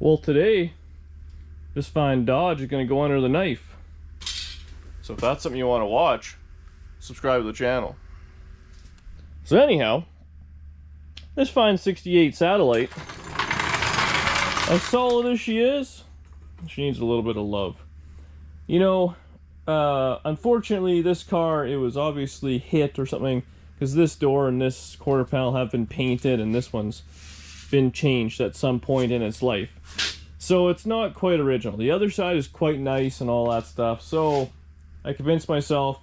Well, today, this fine Dodge is going to go under the knife. So if that's something you want to watch, subscribe to the channel. So anyhow, this fine 68 Satellite, as solid as she is, she needs a little bit of love. You know, unfortunately this car, it was obviously hit or something, because this door and this quarter panel have been painted and this one's been changed at some point in its life. So it's not quite original. The other side is quite nice and all that stuff, so I convinced myself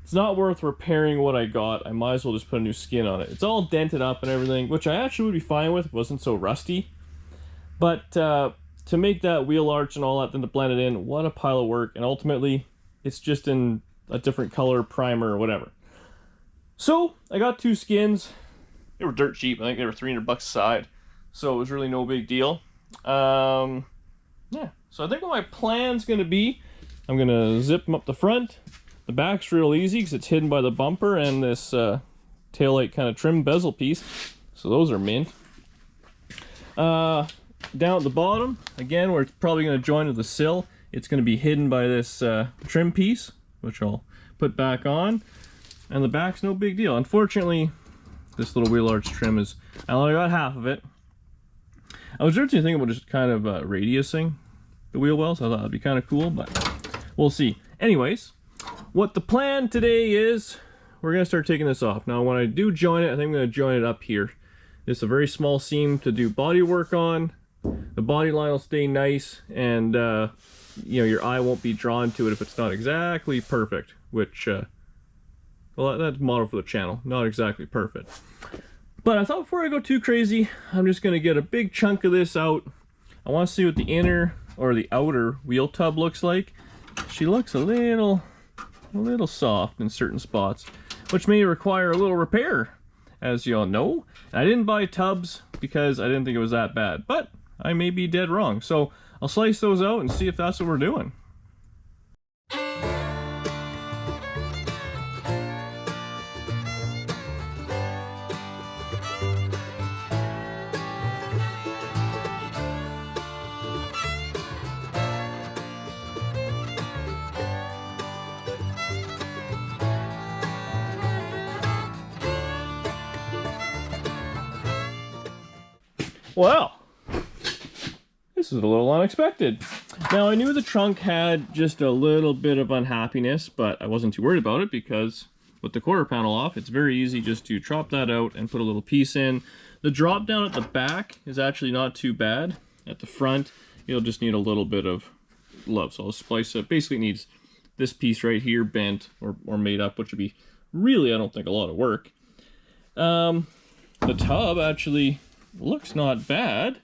it's not worth repairing what I got. I might as well just put a new skin on it. It's all dented up and everything, which I actually would be fine with if it wasn't so rusty. But to make that wheel arch and all that, then to blend it in, what a pile of work. And ultimately, it's just in a different color primer or whatever. So I got two skins. They were dirt cheap. I think they were $300 a side. So it was really no big deal. Yeah. So I think what my plan's going to be, I'm going to zip them up the front. The back's real easy because it's hidden by the bumper and this taillight kind of trim bezel piece. So those are mint. Down at the bottom, again, where it's probably going to join to the sill, it's going to be hidden by this trim piece, which I'll put back on. And the back's no big deal. Unfortunately, this little wheel arch trim is, I only got half of it. I was originally thinking about just kind of radiusing the wheel wells. I thought that'd be kind of cool, but we'll see. Anyways, what the plan today is, we're going to start taking this off. Now, when I do join it, I think I'm going to join it up here. It's a very small seam to do body work on. The body line will stay nice, and you know, your eye won't be drawn to it if it's not exactly perfect, which well, that's model for the channel, not exactly perfect. But I thought before I go too crazy, I'm just going to get a big chunk of this out. I want to see what the inner or the outer wheel tub looks like. She looks a little soft in certain spots, which may require a little repair, as you all know. And I didn't buy tubs because I didn't think it was that bad, but I may be dead wrong. So I'll slice those out and see if that's what we're doing. Well, this is a little unexpected. Now, I knew the trunk had just a little bit of unhappiness, but I wasn't too worried about it because with the quarter panel off, it's very easy just to chop that out and put a little piece in. The drop down at the back is actually not too bad. At the front, you'll just need a little bit of love. So I'll splice it. Basically, it needs this piece right here bent or made up, which would be really, I don't think, a lot of work. The tub actually looks not bad.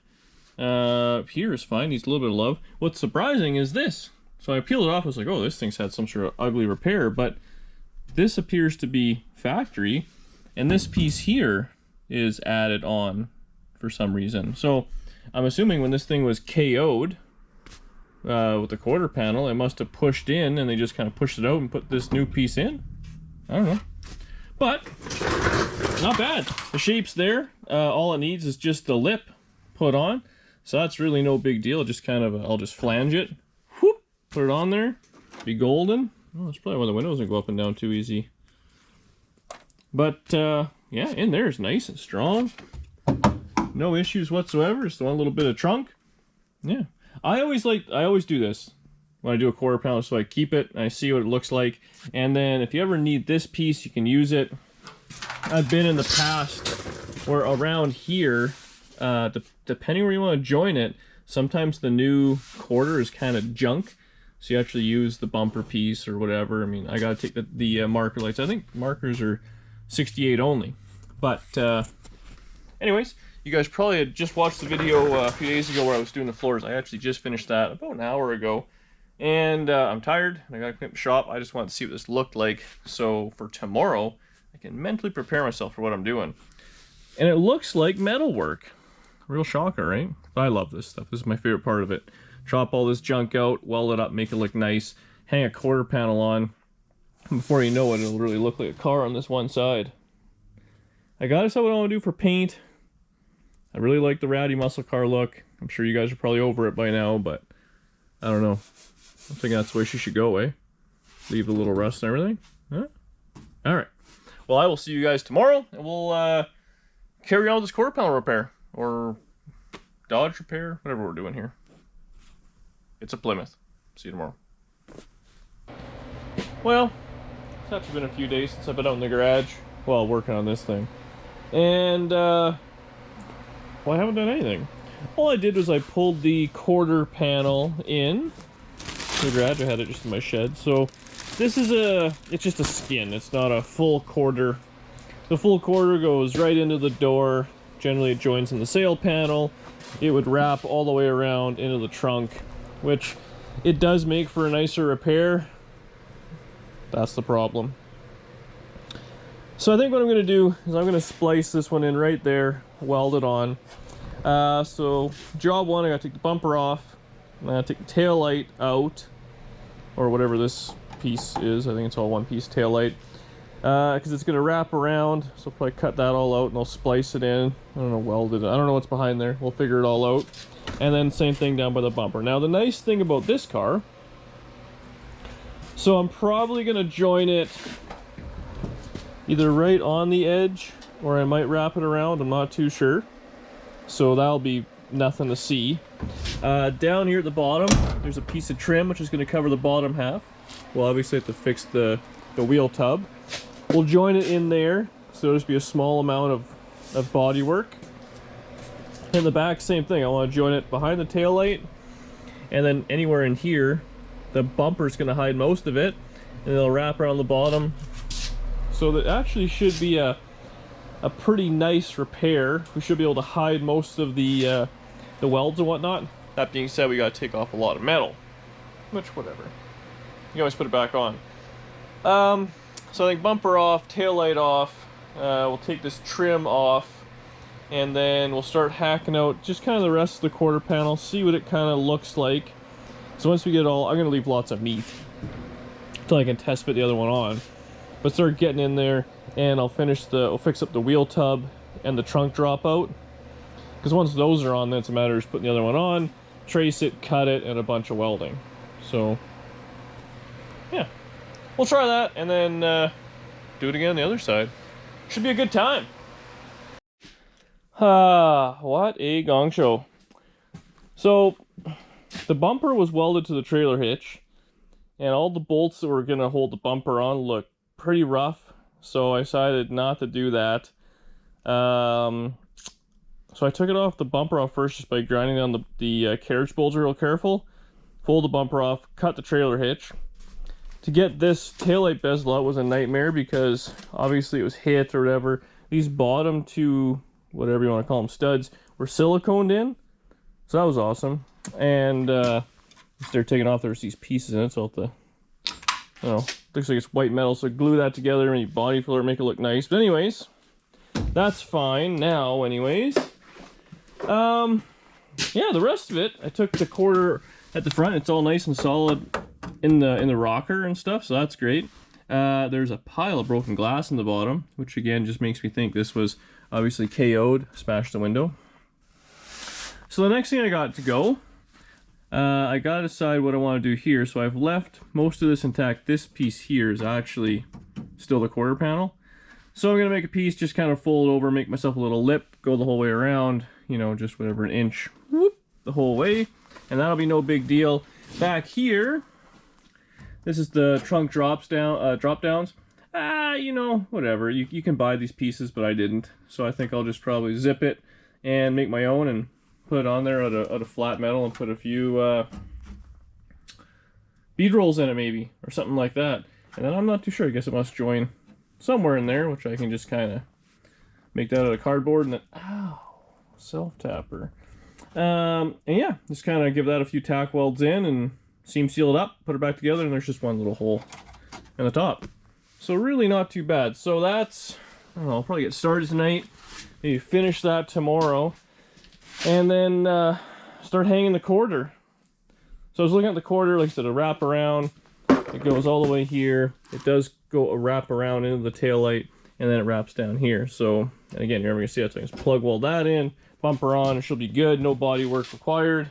Here is fine, needs a little bit of love. What's surprising is this. So I peeled it off, I was like, oh, this thing's had some sort of ugly repair, but this appears to be factory, and this piece here is added on for some reason. So I'm assuming when this thing was KO'd with the quarter panel, it must have pushed in, and they just kind of pushed it out and put this new piece in. I don't know. But not bad. The shape's there. All it needs is just the lip put on. So that's really no big deal. Just kind of, I'll just flange it. Whoop, put it on there. Be golden. Oh, that's probably why the windows don't go up and down too easy. But yeah, in there is nice and strong. No issues whatsoever. Just one little bit of trunk. Yeah. I always do this when I do a quarter panel, so I keep it and I see what it looks like. And then if you ever need this piece, you can use it. I've been in the past where around here, depending where you want to join it, sometimes the new quarter is kind of junk. So you actually use the bumper piece or whatever. I mean, I gotta take the marker lights. I think markers are 68 only. But anyways, you guys probably had just watched the video a few days ago where I was doing the floors. I actually just finished that about an hour ago. And I'm tired, and I gotta clean up the shop. I just wanted to see what this looked like, so for tomorrow, I can mentally prepare myself for what I'm doing. And it looks like metalwork. Real shocker, right? I love this stuff. This is my favorite part of it. Chop all this junk out, weld it up, make it look nice, hang a quarter panel on. Before you know it, it'll really look like a car on this one side. I gotta decide what I want to do for paint. I really like the Rowdy muscle car look. I'm sure you guys are probably over it by now, but I don't know. I think that's the way she should go, eh? Leave the little rust and everything. Huh? Alright. Well, I will see you guys tomorrow, and we'll carry on with this quarter panel repair. Or Dodge repair, whatever we're doing here. It's a Plymouth. See you tomorrow. Well, it's actually been a few days since I've been out in the garage while working on this thing. And, well, I haven't done anything. All I did was I pulled the quarter panel in the garage. I had it just in my shed. So this is it's just a skin. It's not a full quarter. The full quarter goes right into the door. Generally it joins in the sail panel. It would wrap all the way around into the trunk, which it does make for a nicer repair. That's the problem. So I think what I'm going to do is I'm going to splice this one in right there, weld it on. So job one, I got to take the bumper off. I'm going to take the tail light out, or whatever this piece is. I think it's all one piece tail light. Because it's going to wrap around, so I'll probably cut that all out and I'll splice it in. I don't know, weld it. I don't know what's behind there. We'll figure it all out. And then same thing down by the bumper. Now the nice thing about this car, so I'm probably going to join it either right on the edge, or I might wrap it around. I'm not too sure. So that'll be nothing to see. Down here at the bottom, there's a piece of trim which is going to cover the bottom half. We'll obviously have to fix the wheel tub. We'll join it in there, so there'll just be a small amount of body work. In the back, same thing. I want to join it behind the taillight, and then anywhere in here, the bumper's going to hide most of it, and it'll wrap around the bottom. So that actually should be a pretty nice repair. We should be able to hide most of the welds and whatnot. That being said, we got to take off a lot of metal, which whatever. You can always put it back on. So I think bumper off, tail light off, we'll take this trim off, and then we'll start hacking out just kind of the rest of the quarter panel, see what it kind of looks like. So once we get all, I'm going to leave lots of meat until I can test fit the other one on. But start getting in there, and I'll fix up the wheel tub and the trunk dropout. Because once those are on, then it's a matter of just putting the other one on, trace it, cut it, and a bunch of welding. So yeah. We'll try that, and then do it again on the other side. Should be a good time. What a gong show. So, the bumper was welded to the trailer hitch, and all the bolts that were going to hold the bumper on look pretty rough, so I decided not to do that. So I took it off, the bumper off first, just by grinding down the carriage bolts real careful. Pulled the bumper off, cut the trailer hitch. To get this taillight bezel out was a nightmare because obviously it was hit or whatever. These bottom two, whatever you want to call them, studs, were siliconed in. So that was awesome. And they're taking off, there's these pieces in it, so I'll have to, I don't know, looks like it's white metal, so glue that together and you body filler, make it look nice. But anyways, that's fine now anyways. Yeah, the rest of it, I took the quarter at the front, it's all nice and solid in the rocker and stuff, so that's great. There's a pile of broken glass in the bottom, which again just makes me think this was obviously KO'd, smashed the window. So the next thing I got to go, I gotta decide what I want to do here. So I've left most of this intact. This piece here is actually still the quarter panel. So I'm gonna make a piece, just kind of fold over, make myself a little lip, go the whole way around, you know, just whatever, an inch, whoop, the whole way, and that'll be no big deal. Back here, this is the trunk drop downs. You know, whatever. You can buy these pieces, but I didn't. So I think I'll just probably zip it and make my own and put it on there out of flat metal and put a few bead rolls in it maybe, or something like that. And then I'm not too sure. I guess it must join somewhere in there, which I can just kind of make that out of cardboard and then, ow, self-tapper. And yeah, just kind of give that a few tack welds in and seam seal it up, put it back together, and there's just one little hole in the top. So really not too bad. So that's, I don't know, I'll probably get started tonight, maybe finish that tomorrow, and then start hanging the quarter. So I was looking at the quarter, like I said, a wrap around, it goes all the way here, it does go a wrap around into the tail light, and then it wraps down here. So, and again, you're never gonna see that, so I can just plug weld that in, bumper on, and she'll be good. No body work required.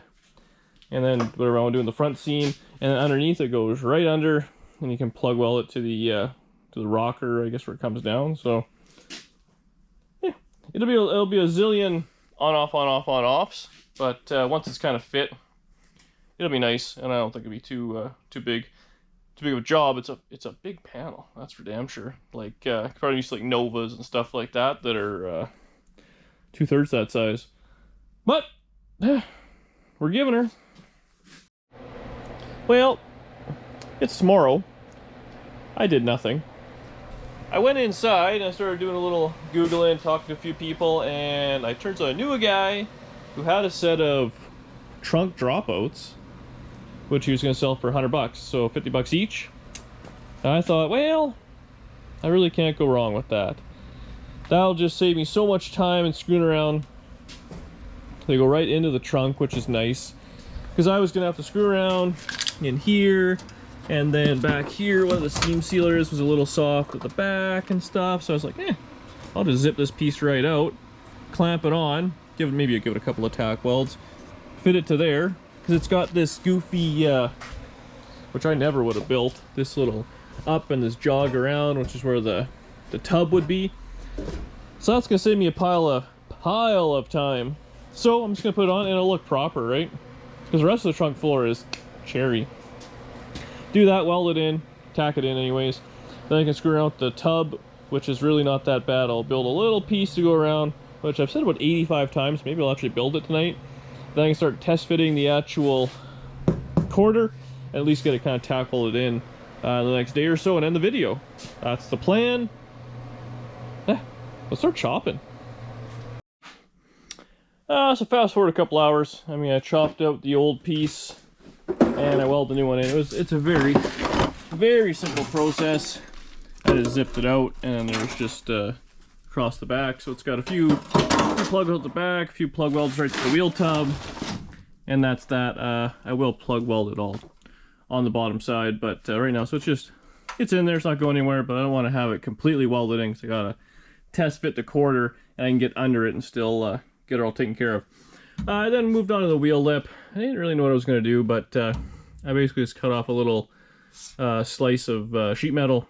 And then whatever I want to do in the front seam, and then underneath it goes right under, and you can plug weld it to the rocker, I guess, where it comes down. So yeah, it'll be a zillion on offs, but once it's kind of fit, it'll be nice, and I don't think it'll be too big of a job. It's a big panel, that's for damn sure. Like probably use like Novas and stuff like that are 2/3 that size. But we're giving her. Well, it's tomorrow. I did nothing. I went inside and I started doing a little Googling, talking to a few people, and I turns out I knew a guy who had a set of trunk dropouts, which he was going to sell for $100, so $50 each. And I thought, well, I really can't go wrong with that. That'll just save me so much time and screwing around. They go right into the trunk, which is nice, because I was going to have to screw around in here, and then back here, one of the seam sealers was a little soft at the back and stuff, so I was like, I'll just zip this piece right out, clamp it on, maybe give it a couple of tack welds, fit it to there, because it's got this goofy, which I never would have built, this little up and this jog around, which is where the tub would be. So that's gonna save me a pile of time. So I'm just gonna put it on and it'll look proper, right? Because the rest of the trunk floor is cherry. Do that, weld it in, tack it in anyways. Then I can screw around with the tub, which is really not that bad. I'll build a little piece to go around, which I've said about 85 times. Maybe I'll actually build it tonight. Then I can start test fitting the actual quarter, and at least get it kind of tack welded in the next day or so and end the video. That's the plan. Let's start chopping. So fast forward a couple hours. I mean, I chopped out the old piece and I welded the new one in. It's a very, very simple process. I just zipped it out, and there's just across the back. So it's got a few plug welds at the back, a few plug welds right to the wheel tub, and that's that. I will plug weld it all on the bottom side, but right now, so it's in there. It's not going anywhere, but I don't want to have it completely welded in, because I gotta test fit the quarter, and I can get under it and still get it all taken care of. I then moved on to the wheel lip. I didn't really know what I was going to do, but I basically just cut off a little slice of sheet metal,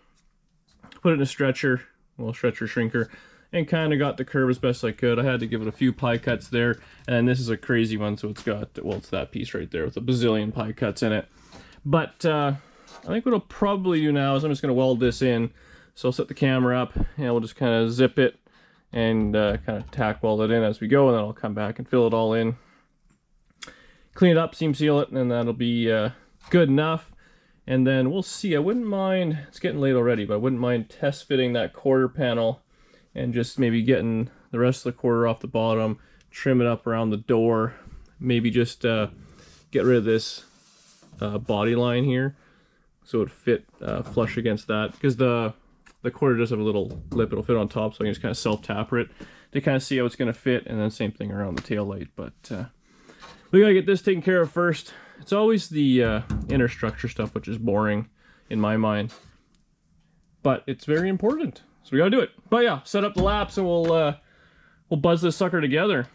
put it in a stretcher, stretcher shrinker, and kind of got the curve as best I could. I had to give it a few pie cuts there, and this is a crazy one, so it's got, well, it's that piece right there with a bazillion pie cuts in it. But I think what I'll probably do now is I'm just going to weld this in. So I'll set the camera up, and we'll just kind of zip it and kind of tack weld it in as we go, and then I'll come back and fill it all in, clean it up, seam seal it, and then that'll be good enough. And then we'll see. I wouldn't mind, it's getting late already, but I wouldn't mind test fitting that quarter panel and just maybe getting the rest of the quarter off the bottom, trim it up around the door, maybe just get rid of this body line here so it fit flush against that, because the quarter does have a little lip. It'll fit on top, so I can just kind of self-taper it to kind of see how it's going to fit, and then same thing around the tail light. But we gotta get this taken care of first. It's always the inner structure stuff which is boring in my mind, but it's very important, so we gotta do it. But yeah, set up the laps and we'll buzz this sucker together.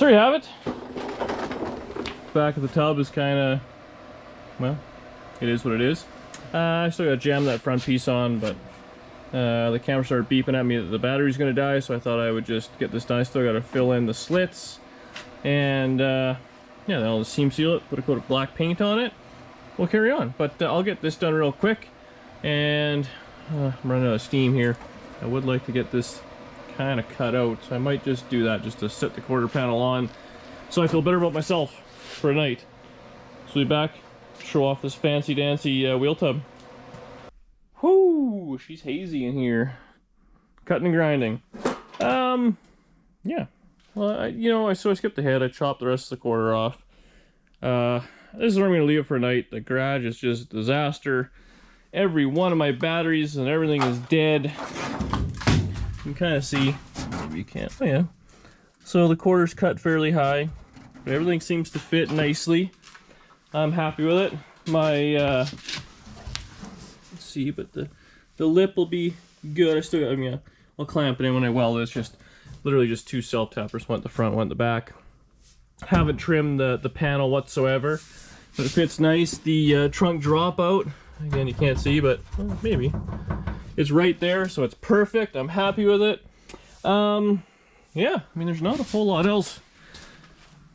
So there you have it. Back of the tub is kind of, well, it is what it is. I still got to jam that front piece on, but the camera started beeping at me that the battery's going to die, so I thought I would just get this done. I still got to fill in the slits, and yeah, then I'll just seam seal it, put a coat of black paint on it. We'll carry on, but I'll get this done real quick, and I'm running out of steam here. I would like to get this kind of cut out, so I might just do that just to set the quarter panel on so I feel better about myself for a night. So we'll be back, show off this fancy dancy wheel tub. Whoo, she's hazy in here. Cutting and grinding. Yeah. Well, you know, I skipped ahead. I chopped the rest of the quarter off. This is where I'm going to leave it for a night. The garage is just a disaster. Every one of my batteries and everything is dead. You can kind of see. Maybe you can't. Oh, yeah. So the quarter's cut fairly high. But everything seems to fit nicely. I'm happy with it. My, let's see, but the lip will be good. I still got, I mean, I'll clamp it in when I weld it. It's just literally just 2 self-tappers, one at the front, one at the back. Haven't trimmed the panel whatsoever, but it fits nice. The trunk dropout, again, you can't see, but well, maybe. It's right there, so it's perfect. I'm happy with it. Yeah, I mean, there's not a whole lot else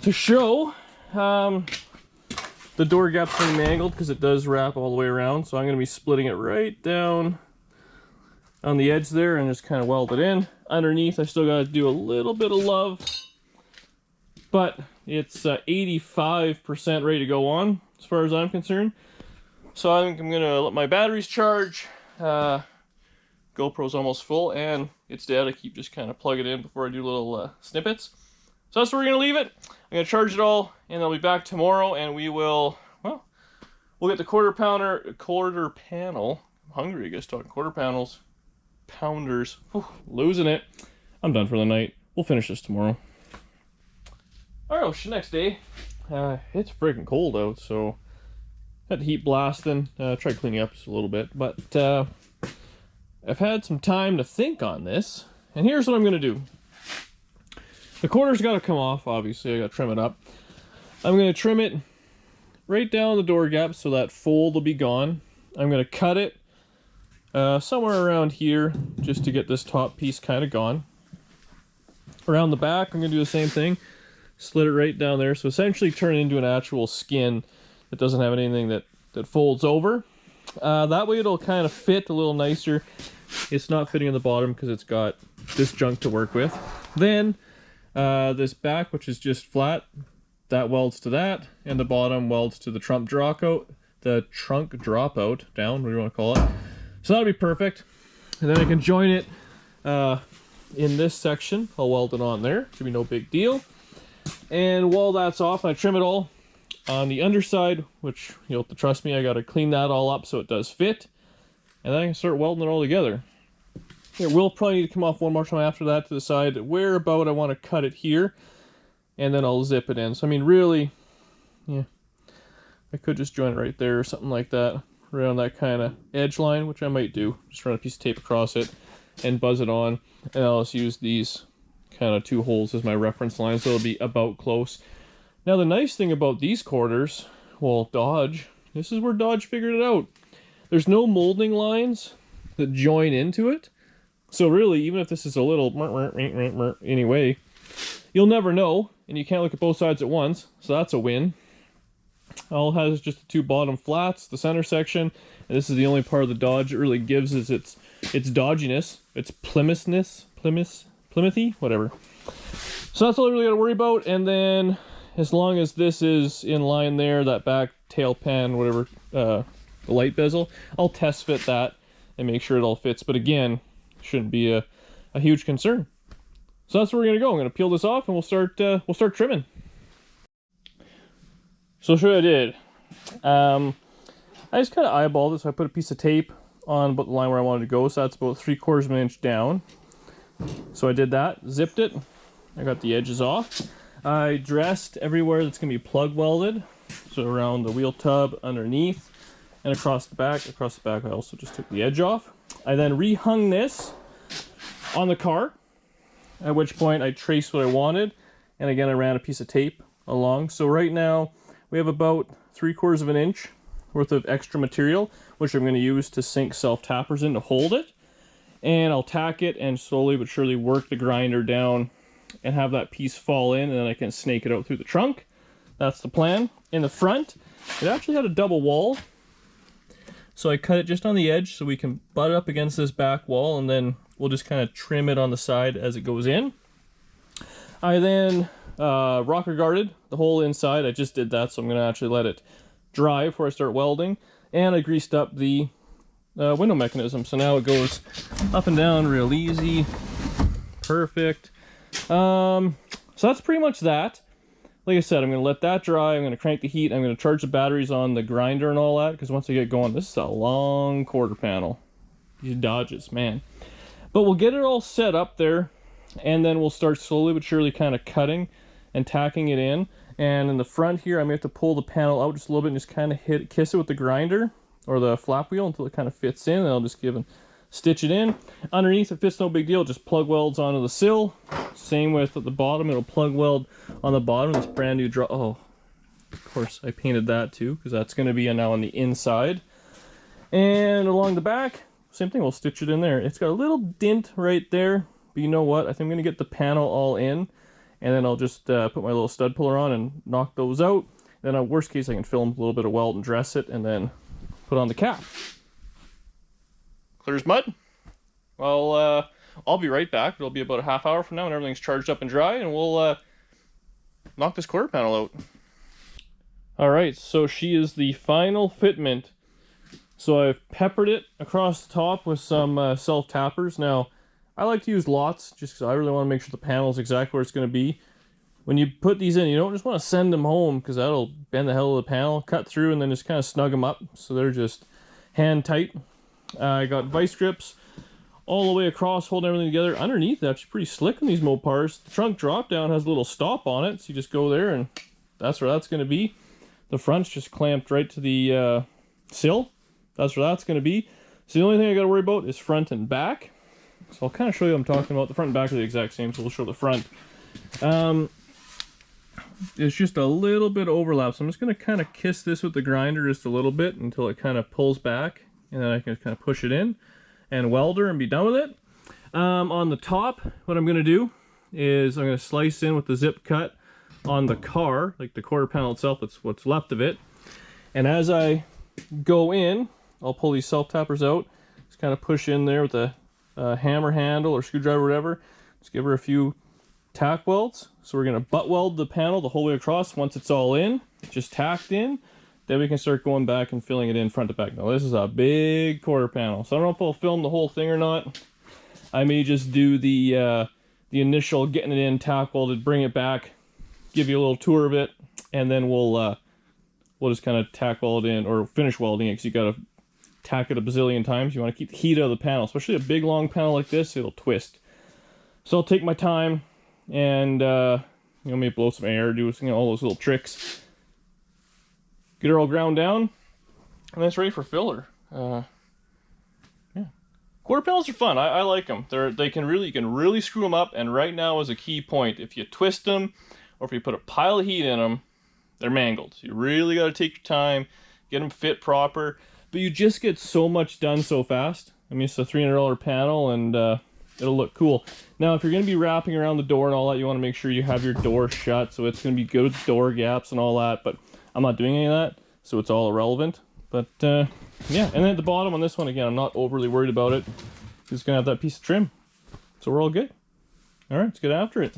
to show. The door gap's pretty mangled because it does wrap all the way around, so I'm going to be splitting it right down on the edge there and just kind of weld it in. Underneath, I still got to do a little bit of love, but it's 85% ready to go on as far as I'm concerned. So I think I'm going to let my batteries charge. GoPro's almost full and it's dead. I keep just kind of plugging it in before I do little snippets. So that's where we're going to leave it. I'm going to charge it all, and I'll be back tomorrow, and we will, well, we'll get the quarter panel. I'm hungry, I guess, talking quarter panels. Pounders. Whew, losing it. I'm done for the night. We'll finish this tomorrow. Alright, next day. It's freaking cold out, so had the heat blasting. Tried cleaning up just a little bit, but I've had some time to think on this, and here's what I'm going to do. The quarter's got to come off, obviously. I got to trim it up. I'm going to trim it right down the door gap so that fold will be gone. I'm going to cut it somewhere around here just to get this top piece kind of gone. Around the back, I'm going to do the same thing. Slit it right down there. So essentially turn it into an actual skin that doesn't have anything that folds over. That way it'll kind of fit a little nicer. It's not fitting on the bottom because it's got this junk to work with. Then this back, which is just flat, that welds to that, and the bottom welds to the trunk dropout, down, what do you want to call it. So that'll be perfect. And then I can join it in this section. I'll weld it on there. Should be no big deal. And while that's off, I trim it all on the underside, which you'll have to trust me, I got to clean that all up so it does fit. And then I can start welding it all together. It will probably need to come off one more time after that to decide where about I want to cut it here. And then I'll zip it in. So, I mean, really, yeah, I could just join it right there or something like that. Right on that kind of edge line, which I might do. Just run a piece of tape across it and buzz it on. And I'll just use these kind of 2 holes as my reference line, so it'll be about close. Now, the nice thing about these quarters, well, Dodge, this is where Dodge figured it out. There's no molding lines that join into it. So really, even if this is a little anyway, you'll never know, and you can't look at both sides at once, so that's a win. All it has is just the 2 bottom flats, the center section, and this is the only part of the Dodge it really gives is its Dodginess, its Plymouthy, whatever. So that's all I really got to worry about, and then as long as this is in line there, that back tail pan, whatever, the light bezel, I'll test fit that and make sure it all fits, but again, shouldn't be a huge concern. So that's where we're gonna go. I'm gonna peel this off and we'll start trimming. So I'll show you what I did. I just kind of eyeballed it, so I put a piece of tape on about the line where I wanted to go, so that's about 3/4 of an inch down. So I did that, zipped it, I got the edges off. I dressed everywhere that's gonna be plug welded, so around the wheel tub, underneath, and across the back. Across the back I also just took the edge off. I then rehung this on the car, at which point I traced what I wanted, And again, I ran a piece of tape along. So right now we have about 3/4 of an inch worth of extra material, which I'm going to use to sink self-tappers in to hold it. And I'll tack it and slowly but surely work the grinder down and have that piece fall in, and then I can snake it out through the trunk. That's the plan. In the front, it actually had a double wall. So I cut it just on the edge so we can butt up against this back wall, and then we'll just kind of trim it on the side as it goes in. I then rocker guarded the whole inside. I just did that, so I'm going to actually let it dry before I start welding. And I greased up the window mechanism, so now it goes up and down real easy. Perfect. So that's pretty much that. Like I said, I'm going to let that dry. I'm going to crank the heat. I'm going to charge the batteries on the grinder and all that, because once I get going, this is a long quarter panel. These Dodges, man. But we'll get it all set up there, and then we'll start slowly but surely kind of cutting and tacking it in. And in the front here, I'm going to have to pull the panel out just a little bit and just kind of kiss it with the grinder or the flap wheel until it kind of fits in, and I'll just stitch it in. Underneath, it fits no big deal, just plug welds onto the sill. Same with at the bottom, it'll plug weld on the bottom of this brand new draw. Oh, of course, I painted that too, because that's going to be now on the inside. And along the back, same thing, we'll stitch it in there. It's got a little dent right there, but you know what? I think I'm going to get the panel all in, and then I'll just put my little stud puller on and knock those out. Then, in worst case, I can film a little bit of weld and dress it, and then put on the cap. Clear as mud. Well, I'll be right back. It'll be about a half hour from now when everything's charged up and dry, and we'll knock this quarter panel out. Alright, so she is the final fitment. So I've peppered it across the top with some self-tappers. Now, I like to use lots, just because I really want to make sure the panel is exactly where it's going to be. When you put these in, you don't just want to send them home, because that'll bend the hell of the panel. Cut through and then just kind of snug them up, so they're just hand tight. I got vice grips all the way across, holding everything together. Underneath, actually pretty slick on these Mopars. The trunk drop down has a little stop on it, so you just go there and that's where that's going to be. The front's just clamped right to the sill. That's where that's going to be. So the only thing I got to worry about is front and back. So I'll kind of show you what I'm talking about. The front and back are the exact same, so we'll show the front. It's just a little bit of overlap, so I'm just going to kind of kiss this with the grinder just a little bit until it kind of pulls back, and then I can kind of push it in and weld her and be done with it. On the top, what I'm going to do is I'm going to slice in with the zip cut on the car, like the quarter panel itself, it's what's left of it. And as I go in, I'll pull these self-tappers out, just kind of push in there with a hammer handle or screwdriver or whatever. Just give her a few tack welds. So we're going to butt weld the panel the whole way across. Once it's all in, just tacked in, then we can start going back and filling it in front to back. Now this is a big quarter panel, so I don't know if I'll film the whole thing or not. I may just do the initial getting it in, tack welded, bring it back, give you a little tour of it, and then we'll just kind of tack weld in or finish welding it, because you got to tack it a bazillion times. You want to keep the heat out of the panel, especially a big long panel like this. It'll twist. So I'll take my time and maybe blow some air, do all those little tricks. Get her all ground down, and then it's ready for filler. Yeah, quarter panels are fun. I like them. You can really screw them up. And right now is a key point. If you twist them, or if you put a pile of heat in them, they're mangled. So you really got to take your time, get them fit proper. But you just get so much done so fast. I mean, it's a $300 panel, and it'll look cool. Now, if you're going to be wrapping around the door and all that, you want to make sure you have your door shut, so it's going to be good with door gaps and all that. But I'm not doing any of that, so it's all irrelevant. But yeah, and then at the bottom on this one, again, I'm not overly worried about it. It's going to have that piece of trim, so we're all good. All right, let's get after it.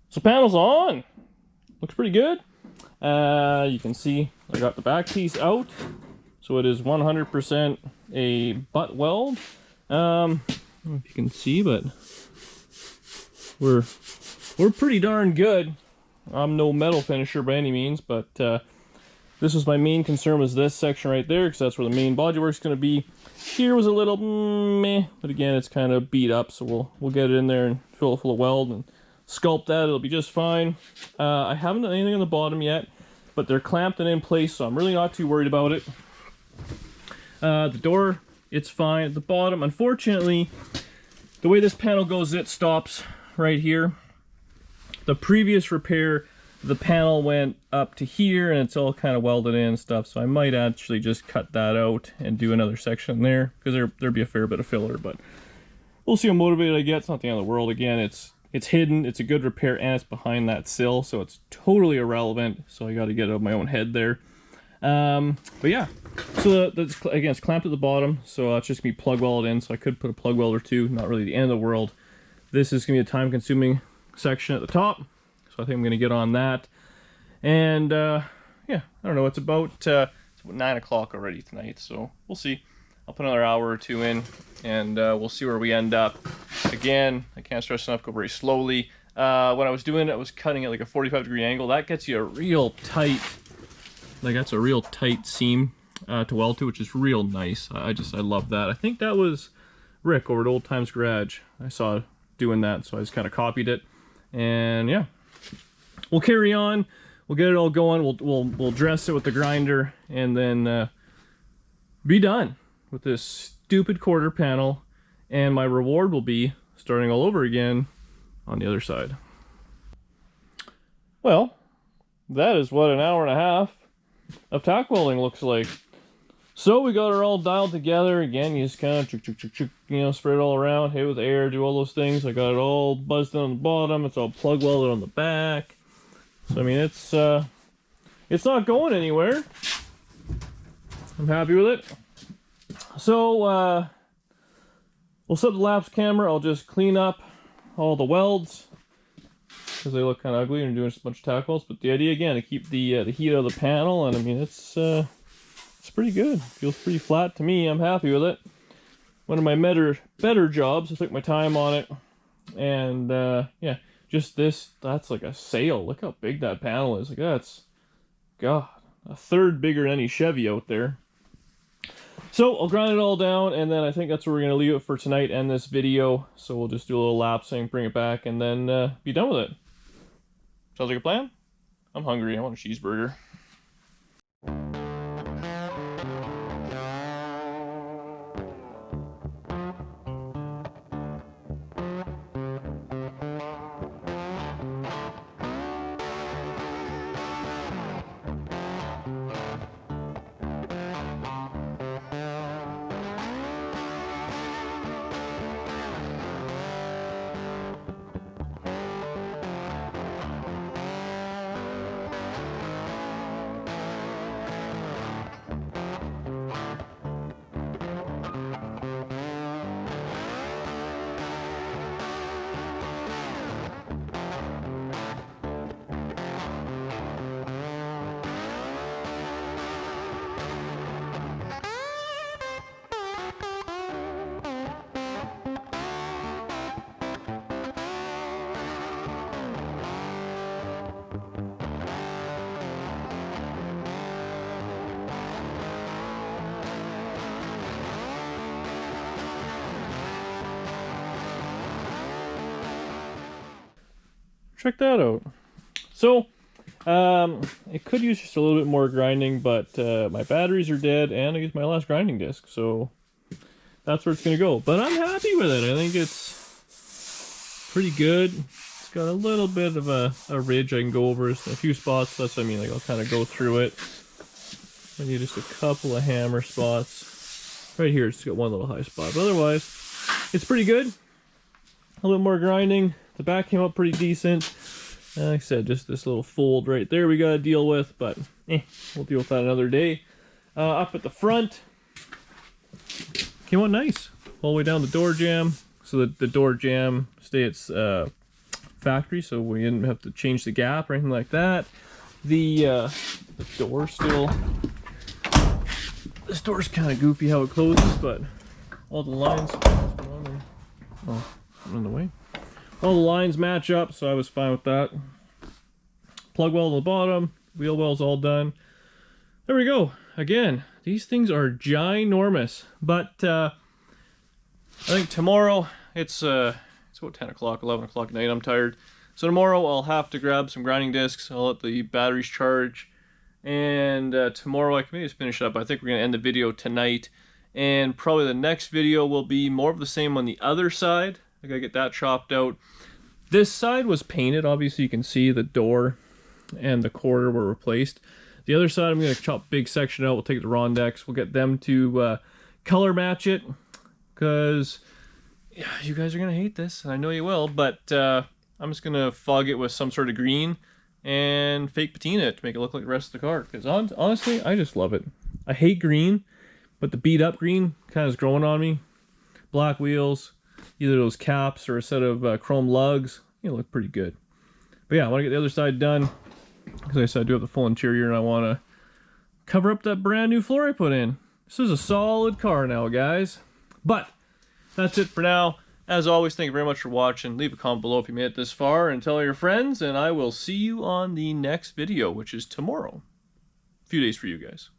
So panel's on. Looks pretty good. You can see I got the back piece out. So it is 100% a butt weld. I don't know if you can see, but we're pretty darn good. I'm no metal finisher by any means, but this was my main concern, was this section right there, because that's where the main bodywork's going to be. Here was a little meh, but again, it's kind of beat up, so we'll get it in there and fill it full of weld and sculpt that. It'll be just fine. I haven't done anything on the bottom yet, but they're clamped and in place, so I'm really not too worried about it. The door, it's fine. At the bottom, unfortunately, the way this panel goes, it stops right here. The previous repair, the panel went up to here and it's all kind of welded in and stuff, so I might actually just cut that out and do another section there, because there'd be a fair bit of filler, but we'll see how motivated I get. It's not the end of the world. Again, it's hidden, it's a good repair, and it's behind that sill, so it's totally irrelevant, so I got to get out of my own head there. But yeah, so that's, again, it's clamped at the bottom, so it's just gonna be plug welded in, so I could put a plug weld or two, not really the end of the world. This is gonna be a time consuming section at the top, so I think I'm gonna get on that. And yeah, I don't know, it's about 9 o'clock already tonight, so we'll see. I'll put another hour or two in, and we'll see where we end up. Again, I can't stress enough, go very slowly. When I was doing it, I was cutting at like a 45-degree angle. That gets you a real tight, like that's a real tight seam to weld to, which is real nice. I love that. I think that was Rick over at Old Times Garage. I saw doing that, so I just kind of copied it. And yeah, we'll carry on. We'll get it all going. We'll dress it with the grinder, and then be done with this stupid quarter panel. And my reward will be starting all over again on the other side. Well, that is what an hour and a half of tack welding looks like. So we got it all dialed together. Again, you just kind of spread it all around, hit with air, do all those things. I got it all buzzed in on the bottom. It's all plug welded on the back. So I mean, it's not going anywhere. I'm happy with it. So we'll set the lapse camera. I'll just clean up all the welds because they look kind of ugly and doing a bunch of tack welds. But the idea, again, to keep the heat out of the panel, and I mean, it's pretty good. Feels pretty flat to me. I'm happy with it. One of my better jobs. I took my time on it, and yeah, just this. That's like a sail. Look how big that panel is. Like that's, God, a third bigger than any Chevy out there. So I'll grind it all down, and then I think that's where we're going to leave it for tonight and this video. So we'll just do a little lapsing, bring it back, and then be done with it. Sounds like a plan? I'm hungry. I want a cheeseburger. Check that out. So it could use just a little bit more grinding, but my batteries are dead and I used my last grinding disc, so that's where it's gonna go. But I'm happy with it. I think it's pretty good. It's got a little bit of a ridge I can go over. A few spots. That's what I mean. Like I'll kind of go through it. I need just a couple of hammer spots. Right here, it's got one little high spot, but otherwise it's pretty good. A little bit more grinding. The back came up pretty decent. Like I said, just this little fold right there we got to deal with, but we'll deal with that another day. Up at the front, came out nice. All the way down the door jamb, so that the door jamb stays factory, so we didn't have to change the gap or anything like that. The door still, this door's kind of goofy how it closes, but all the lines, oh, I'm in the way. All the lines match up, so I was fine with that. Plug well on the bottom, wheel well's all done. There we go. Again, these things are ginormous, but I think tomorrow it's about 10 o'clock, 11 o'clock at night. I'm tired. So tomorrow I'll have to grab some grinding discs. I'll let the batteries charge. And tomorrow I can maybe just finish it up. I think we're going to end the video tonight. And probably the next video will be more of the same on the other side. I gotta get that chopped out. This side was painted. Obviously you can see the door and the quarter were replaced. The other side I'm going to chop a big section out. We'll take it to Rondex. We'll get them to color match it. Because yeah, you guys are going to hate this. And I know you will. But I'm just going to fog it with some sort of green and fake patina it to make it look like the rest of the car. Because honestly, I just love it. I hate green. But the beat up green kind of is growing on me. Black wheels. Either those caps or a set of chrome lugs. You know, look pretty good. But yeah, I want to get the other side done. Because like I said, I do have the full interior and I want to cover up that brand new floor I put in. This is a solid car now, guys. But that's it for now. As always, thank you very much for watching. Leave a comment below if you made it this far and tell all your friends. And I will see you on the next video, which is tomorrow. A few days for you guys.